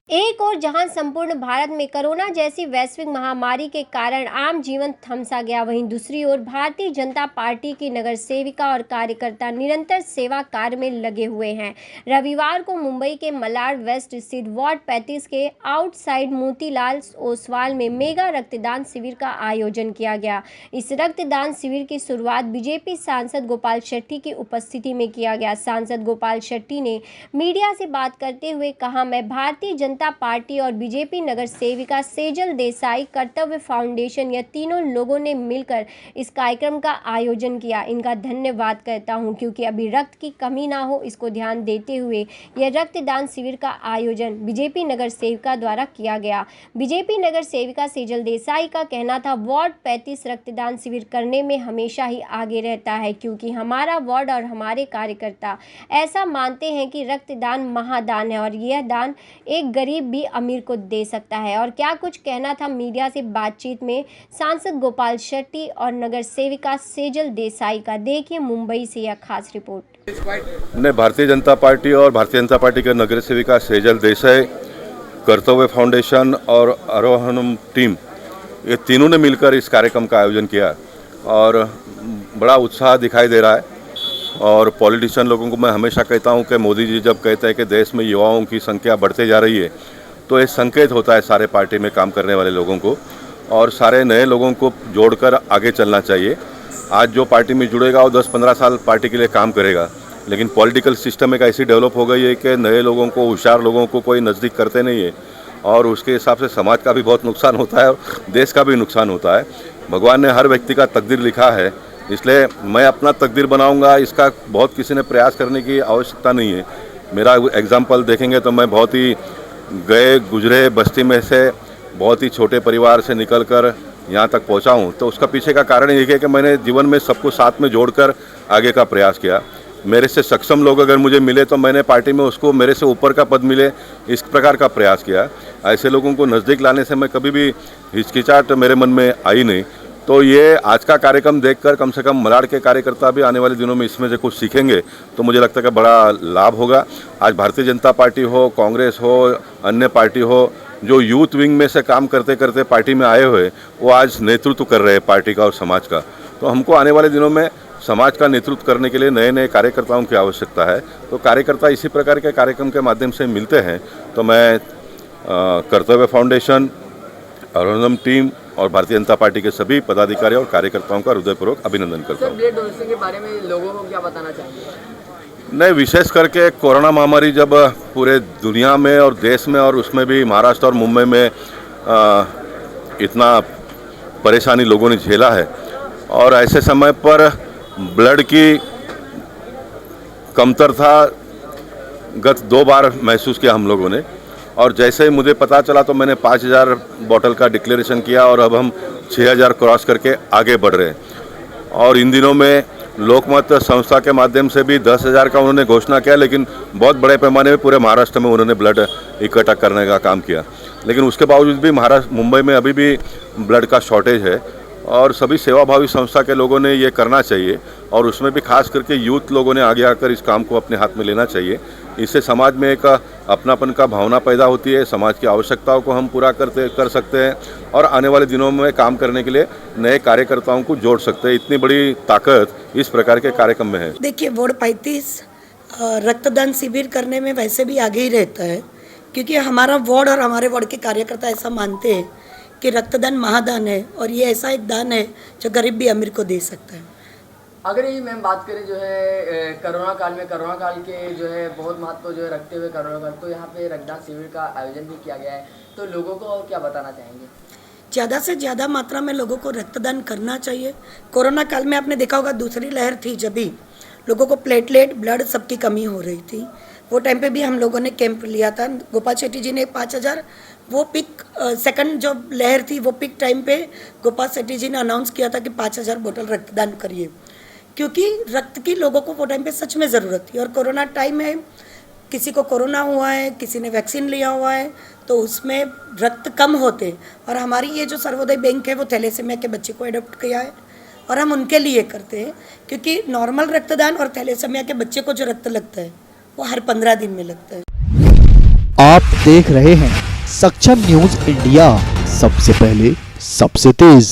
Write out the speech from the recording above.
एक और जहां संपूर्ण भारत में कोरोना जैसी वैश्विक महामारी के कारण आम जीवन थमसा गया, वहीं दूसरी ओर भारतीय जनता पार्टी की नगर सेविका और कार्यकर्ता निरंतर सेवा कार्य में लगे हुए हैं। रविवार को मुंबई के मलाड वेस्ट स्थित वार्ड 35 के आउटसाइड मोतीलाल ओसवाल में मेगा रक्तदान शिविर का आयोजन किया गया। इस रक्तदान शिविर की शुरुआत बीजेपी सांसद गोपाल शेट्टी की उपस्थिति में किया गया। सांसद गोपाल शेट्टी ने मीडिया से बात करते हुए कहा, मैं भारतीय जनता पार्टी और बीजेपी नगर सेविका सेजल देसाई, कर्तव्य फाउंडेशन, यह तीनों लोगों ने मिलकर इस कार्यक्रम का आयोजन किया। इनका धन्यवाद करता हूं, क्योंकि अभी रक्त की कमी ना हो, इसको ध्यान देते हुए यह रक्तदान शिविर का आयोजन बीजेपी नगर सेविका द्वारा किया गया। बीजेपी नगर सेविका सेजल देसाई का कहना था, वार्ड 35 रक्तदान शिविर करने में हमेशा ही आगे रहता है, क्योंकि हमारा वार्ड और हमारे कार्यकर्ता ऐसा मानते हैं कि रक्तदान महादान है और यह दान एक गरीब भी अमीर को दे सकता है। और क्या कुछ कहना था मीडिया से बातचीत में सांसद गोपाल शेट्टी और नगर सेविका सेजल देसाई का, देखिए मुंबई से यह खास रिपोर्ट। ने भारतीय जनता पार्टी और भारतीय जनता पार्टी के नगर सेविका सेजल देसाई, कर्तव्य फाउंडेशन और आरोहणम टीम, ये तीनों ने मिलकर इस कार्यक्रम का आयोजन किया और बड़ा उत्साह दिखाई दे रहा है। और पॉलिटिशियन लोगों को मैं हमेशा कहता हूं कि मोदी जी जब कहते हैं कि देश में युवाओं की संख्या बढ़ते जा रही है, तो ये संकेत होता है सारे पार्टी में काम करने वाले लोगों को, और सारे नए लोगों को जोड़कर आगे चलना चाहिए। आज जो पार्टी में जुड़ेगा वो 10-15 साल पार्टी के लिए काम करेगा, लेकिन पॉलिटिकल सिस्टम एक ऐसी डेवलप हो गई है कि नए लोगों को, होशियार लोगों को कोई नज़दीक करते नहीं है, और उसके हिसाब से समाज का भी बहुत नुकसान होता है और देश का भी नुकसान होता है। भगवान ने हर व्यक्ति का तकदीर लिखा है, इसलिए मैं अपना तकदीर बनाऊंगा, इसका बहुत किसी ने प्रयास करने की आवश्यकता नहीं है। मेरा एग्जाम्पल देखेंगे तो मैं बहुत ही गए गुजरे बस्ती में से बहुत ही छोटे परिवार से निकलकर यहाँ तक पहुँचा हूँ, तो उसका पीछे का कारण ये है कि मैंने जीवन में सबको साथ में जोड़कर आगे का प्रयास किया। मेरे से सक्षम लोग अगर मुझे मिले तो मैंने पार्टी में उसको मेरे से ऊपर का पद मिले, इस प्रकार का प्रयास किया। ऐसे लोगों को नज़दीक लाने से मैं कभी भी हिचकिचाहट मेरे मन में आई नहीं। तो ये आज का कार्यक्रम देखकर कम से कम मलाड के कार्यकर्ता भी आने वाले दिनों में इसमें से कुछ सीखेंगे, तो मुझे लगता है कि बड़ा लाभ होगा। आज भारतीय जनता पार्टी हो, कांग्रेस हो, अन्य पार्टी हो, जो यूथ विंग में से काम करते करते पार्टी में आए हुए, वो आज नेतृत्व कर रहे हैं पार्टी का और समाज का। तो हमको आने वाले दिनों में समाज का नेतृत्व करने के लिए नए नए कार्यकर्ताओं की आवश्यकता है। तो कार्यकर्ता इसी प्रकार के कार्यक्रम के माध्यम से मिलते हैं। तो मैं कर्तव्य फाउंडेशन, आरोहणम टीम और भारतीय जनता पार्टी के सभी पदाधिकारी और कार्यकर्ताओं का हृदयपूर्वक अभिनंदन करता हूँ। ब्लड डोनेशन के बारे में लोगों को क्या बताना चाहेंगे? नहीं, विशेष करके कोरोना महामारी जब पूरे दुनिया में और देश में और उसमें भी महाराष्ट्र और मुंबई में इतना परेशानी लोगों ने झेला है, और ऐसे समय पर ब्लड की कमतरता गत 2 बार महसूस किया हम लोगों ने। और जैसे ही मुझे पता चला तो मैंने 5000 बोतल का डिक्लेरेशन किया, और अब हम 6000 क्रॉस करके आगे बढ़ रहे हैं। और इन दिनों में लोकमत संस्था के माध्यम से भी 10,000 का उन्होंने घोषणा किया, लेकिन बहुत बड़े पैमाने में पूरे महाराष्ट्र में उन्होंने ब्लड इकट्ठा करने का काम किया। लेकिन उसके बावजूद भी मुंबई में अभी भी ब्लड का शॉर्टेज है, और सभी सेवाभावी संस्था के लोगों ने ये करना चाहिए, और उसमें भी खास करके यूथ लोगों ने आगे आकर इस काम को अपने हाथ में लेना चाहिए। इससे समाज में एक अपनापन का भावना पैदा होती है, समाज की आवश्यकताओं को हम पूरा कर सकते हैं, और आने वाले दिनों में काम करने के लिए नए कार्यकर्ताओं को जोड़ सकते हैं। इतनी बड़ी ताकत इस प्रकार के कार्यक्रम में है। देखिए, वार्ड 35 रक्तदान शिविर करने में वैसे भी आगे ही रहता है, क्योंकि हमारा वार्ड और हमारे वार्ड के कार्यकर्ता ऐसा मानते हैं कि रक्तदान महादान है, और ये ऐसा एक दान है जो गरीब भी अमीर को दे सकता है। अगर ये मैम बात करें जो है कोरोना काल के जो है बहुत महत्व जो है रखते हुए कोरोना काल, तो यहाँ पे रक्तदान शिविर का आयोजन भी किया गया है, तो लोगों को और क्या बताना चाहेंगे? ज़्यादा से ज़्यादा मात्रा में लोगों को रक्तदान करना चाहिए। कोरोना काल में आपने देखा होगा, दूसरी लहर थी, जब भी लोगों को प्लेटलेट ब्लड सबकी कमी हो रही थी, वो टाइम पे भी हम लोगों ने कैंप लिया था। गोपाल शेट्टी जी ने 5000, वो पिक सेकंड जो लहर थी वो पिक टाइम पे गोपाल शेट्टी जी ने अनाउंस किया था कि 5000 बोतल रक्तदान करिए, क्योंकि रक्त की लोगों को वो टाइम पे सच में ज़रूरत थी। और कोरोना टाइम है, किसी को कोरोना हुआ है, किसी ने वैक्सीन लिया हुआ है, तो उसमें रक्त कम होते, और हमारी ये जो सर्वोदय बैंक है वो थैलेसीमिया के बच्चे को एडॉप्ट किया है, और हम उनके लिए करते हैं, क्योंकि नॉर्मल रक्तदान और थैलेसीमिया के बच्चे को जो रक्त लगता है वो हर 15 दिन में लगता है। आप देख रहे हैं सक्षम न्यूज इंडिया, सबसे पहले सबसे तेज।